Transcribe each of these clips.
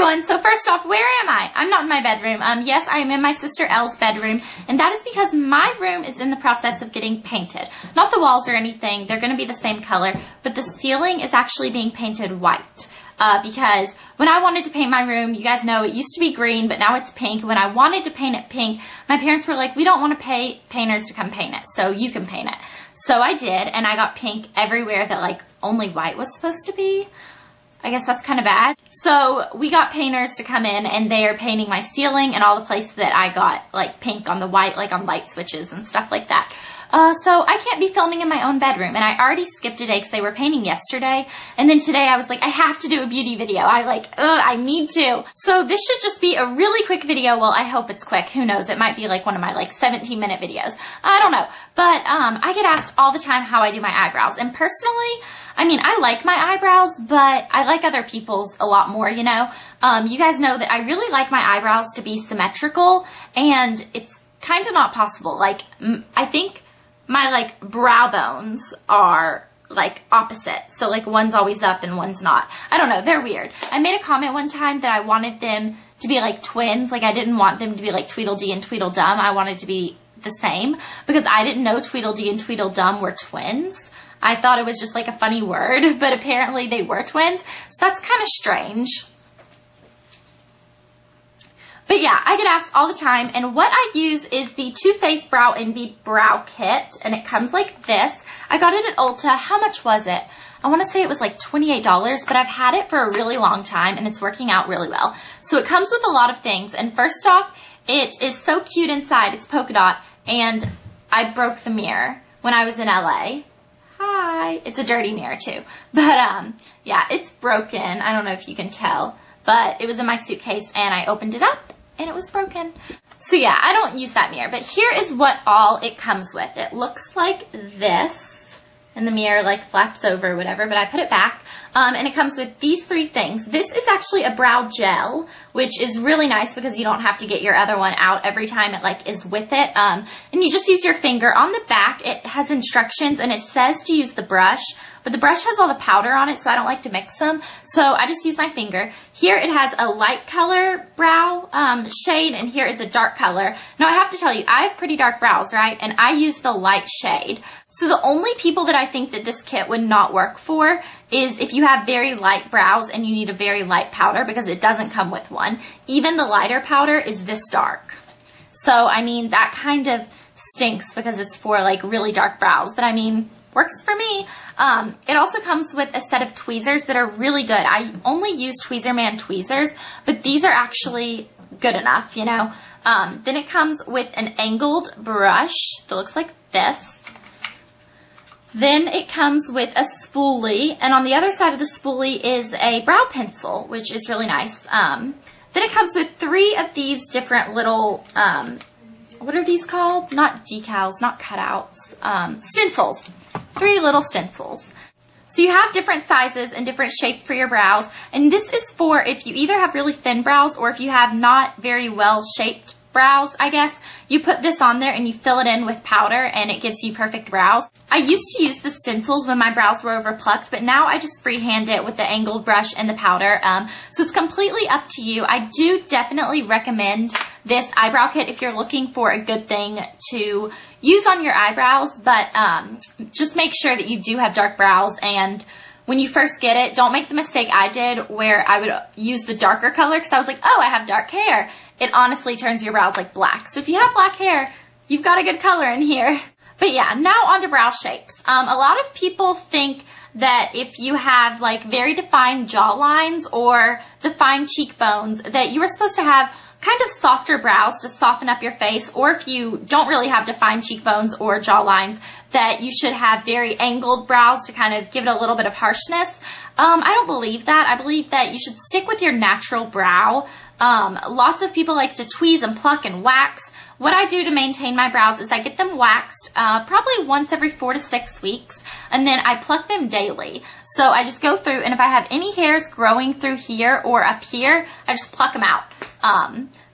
everyone. So first off, where am I? I'm not in my bedroom. Yes, I am in my sister Elle's bedroom, and that is because my room is in the process of getting painted. Not the walls or anything. They're going to be the same color, but the ceiling is actually being painted white. Because when I wanted to paint my room, you guys know it used to be green, but now it's pink. When I wanted to paint it pink, my parents were like, we don't want to pay painters to come paint it, so you can paint it. So I did, and I got pink everywhere that like only white was supposed to be. I guess that's kind of bad. So we got painters to come in, and they are painting my ceiling and all the places that I got like pink on the white, like on light switches and stuff like that. So I can't be filming in my own bedroom, and I already skipped a day because they were painting yesterday, and then today I was like, I have to do a beauty video. I need to. So this should just be a really quick video. Well, I hope it's quick. Who knows? It might be like one of my like 17-minute videos. I don't know. But I get asked all the time how I do my eyebrows, and personally, I mean, I like my eyebrows, but I like other people's a lot more, you know? You guys know that I really like my eyebrows to be symmetrical, and it's kind of not possible. Like, I think my like brow bones are like opposite. So like one's always up and one's not. I don't know. They're weird. I made a comment one time that I wanted them to be like twins. Like I didn't want them to be like Tweedledee and Tweedledum. I wanted to be the same because I didn't know Tweedledee and Tweedledum were twins. I thought it was just like a funny word, but apparently they were twins. So that's kind of strange. But yeah, I get asked all the time, and what I use is the Too Faced Brow Envy Brow Kit, and it comes like this. I got it at Ulta. How much was it? I want to say it was like $28, but I've had it for a really long time, and it's working out really well. So it comes with a lot of things, and first off, it is so cute inside. It's polka dot, and I broke the mirror when I was in LA. Hi. It's a dirty mirror too, but yeah, it's broken. I don't know if you can tell, but it was in my suitcase, and I opened it up, and it was broken. So yeah, I don't use that mirror, but here is what all it comes with. It looks like this, and the mirror like flaps over or whatever, but I put it back, and it comes with these three things. This is actually a brow gel, which is really nice because you don't have to get your other one out every time it like is with it, and you just use your finger. On the back, it has instructions, and it says to use the brush, but the brush has all the powder on it, so I don't like to mix them, so I just use my finger. Here it has a light color brow shade, and here is a dark color. Now I have to tell you, I have pretty dark brows, right? And I use the light shade. So the only people that I think that this kit would not work for is if you have very light brows and you need a very light powder, because it doesn't come with one. Even the lighter powder is this dark. So, I mean, that kind of stinks because it's for like really dark brows, but I mean, works for me. It also comes with a set of tweezers that are really good. I only use Tweezerman tweezers, but these are actually good enough, you know. Then it comes with an angled brush that looks like this. Then it comes with a spoolie, and on the other side of the spoolie is a brow pencil, which is really nice. Then it comes with 3 of these different little, what are these called? Not decals, not cutouts, stencils. 3 little stencils. So you have different sizes and different shape for your brows, and this is for if you either have really thin brows or if you have not very well shaped brows, I guess. You put this on there and you fill it in with powder, and it gives you perfect brows. I used to use the stencils when my brows were over plucked, but now I just freehand it with the angled brush and the powder. So it's completely up to you. I do definitely recommend this eyebrow kit if you're looking for a good thing to use on your eyebrows, but just make sure that you do have dark brows, and when you first get it, don't make the mistake I did where I would use the darker color because I was like, oh, I have dark hair. It honestly turns your brows like black. So if you have black hair, you've got a good color in here. But yeah, now on to brow shapes. A lot of people think that if you have like very defined jawlines or defined cheekbones, that you are supposed to have kind of softer brows to soften up your face, or if you don't really have defined cheekbones or jawlines, that you should have very angled brows to kind of give it a little bit of harshness. I don't believe that. I believe that you should stick with your natural brow. Lots of people like to tweeze and pluck and wax. What I do to maintain my brows is I get them waxed probably once every 4 to 6 weeks, and then I pluck them daily. So I just go through, and if I have any hairs growing through here or up here, I just pluck them out.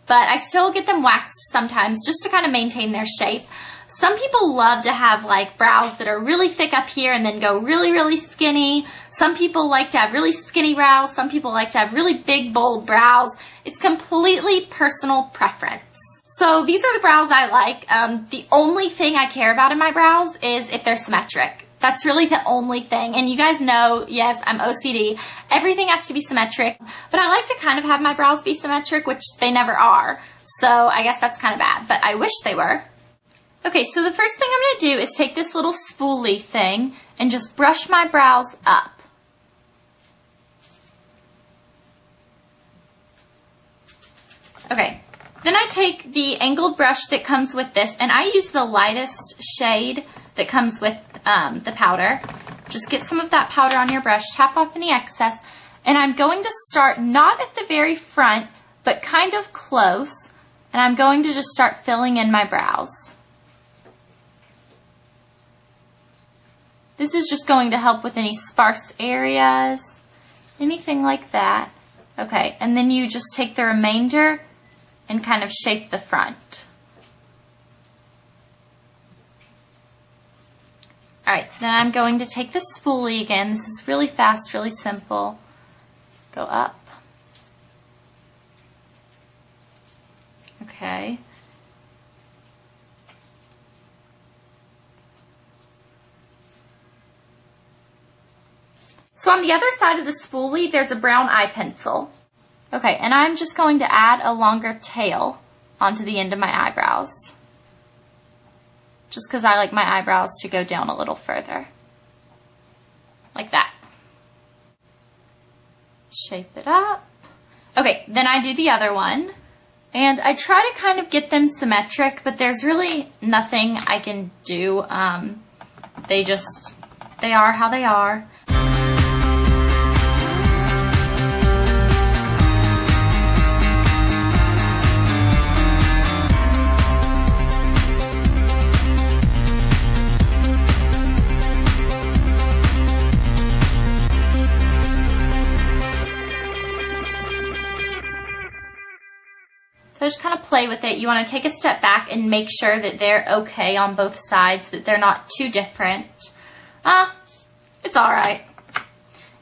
But I still get them waxed sometimes just to kind of maintain their shape. Some people love to have like brows that are really thick up here and then go really, really skinny. Some people like to have really skinny brows. Some people like to have really big, bold brows. It's completely personal preference. So these are the brows I like. The only thing I care about in my brows is if they're symmetric. That's really the only thing. And you guys know, yes, I'm OCD. Everything has to be symmetric. But I like to kind of have my brows be symmetric, which they never are. So I guess that's kind of bad, but I wish they were. Okay, so the first thing I'm going to do is take this little spoolie thing and just brush my brows up. Okay, then I take the angled brush that comes with this, and I use the lightest shade that comes with the powder. Just get some of that powder on your brush, tap off any excess, and I'm going to start not at the very front, but kind of close, and I'm going to just start filling in my brows. This is just going to help with any sparse areas, anything like that. Okay, and then you just take the remainder and kind of shape the front. Alright, then I'm going to take the spoolie again. This is really fast, really simple. Go up. Okay. So on the other side of the spoolie, there's a brown eye pencil. Okay, and I'm just going to add a longer tail onto the end of my eyebrows. Just because I like my eyebrows to go down a little further. Like that. Shape it up. Okay, then I do the other one. And I try to kind of get them symmetric, but there's really nothing I can do. They are how they are. So just kind of play with it. You want to take a step back and make sure that they're okay on both sides, that they're not too different. It's alright.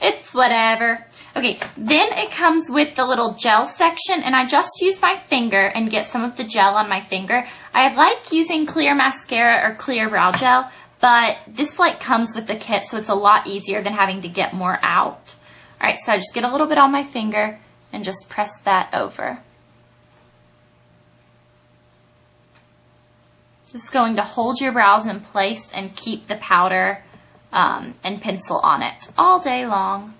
It's whatever. Okay, then it comes with the little gel section, and I just use my finger and get some of the gel on my finger. I like using clear mascara or clear brow gel, but this like comes with the kit, so it's a lot easier than having to get more out. Alright, so I just get a little bit on my finger and just press that over. This is going to hold your brows in place and keep the powder and pencil on it all day long.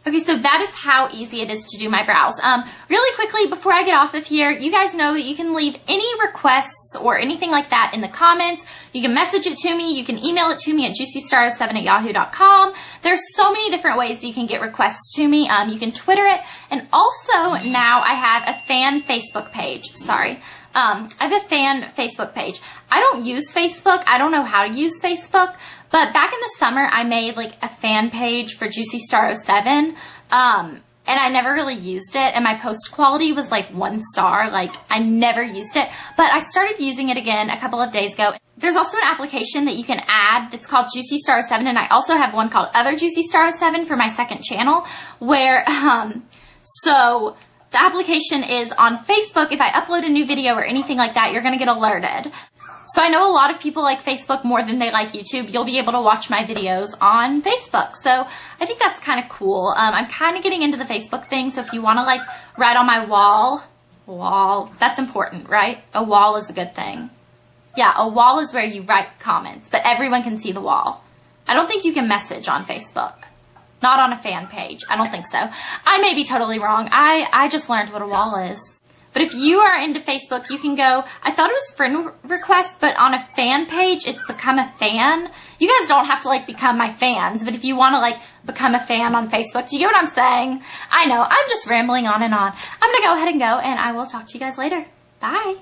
Okay, so that is how easy it is to do my brows. Really quickly, before I get off of here, you guys know that you can leave any requests or anything like that in the comments. You can message it to me. You can email it to me at juicystar07@yahoo.com. There's so many different ways you can get requests to me. You can Twitter it. And also, now I have a fan Facebook page. Sorry. I have a fan Facebook page. I don't use Facebook. I don't know how to use Facebook. But back in the summer, I made like a fan page for Juicy Star 07, and I never really used it, and my post quality was like 1 star. Like, I never used it, but I started using it again a couple of days ago. There's also an application that you can add that's called Juicy Star 07, and I also have one called Other Juicy Star 07 for my second channel, where, so the application is on Facebook. If I upload a new video or anything like that, you're going to get alerted. So I know a lot of people like Facebook more than they like YouTube. You'll be able to watch my videos on Facebook. So I think that's kind of cool. I'm kind of getting into the Facebook thing. So if you want to like write on my wall, that's important, right? A wall is a good thing. Yeah, a wall is where you write comments, but everyone can see the wall. I don't think you can message on Facebook. Not on a fan page. I don't think so. I may be totally wrong. I just learned what a wall is. But if you are into Facebook, you can go, I thought it was friend request, but on a fan page, it's become a fan. You guys don't have to like become my fans, but if you want to like become a fan on Facebook, do you get what I'm saying? I know, I'm just rambling on and on. I'm going to go ahead and go, and I will talk to you guys later. Bye.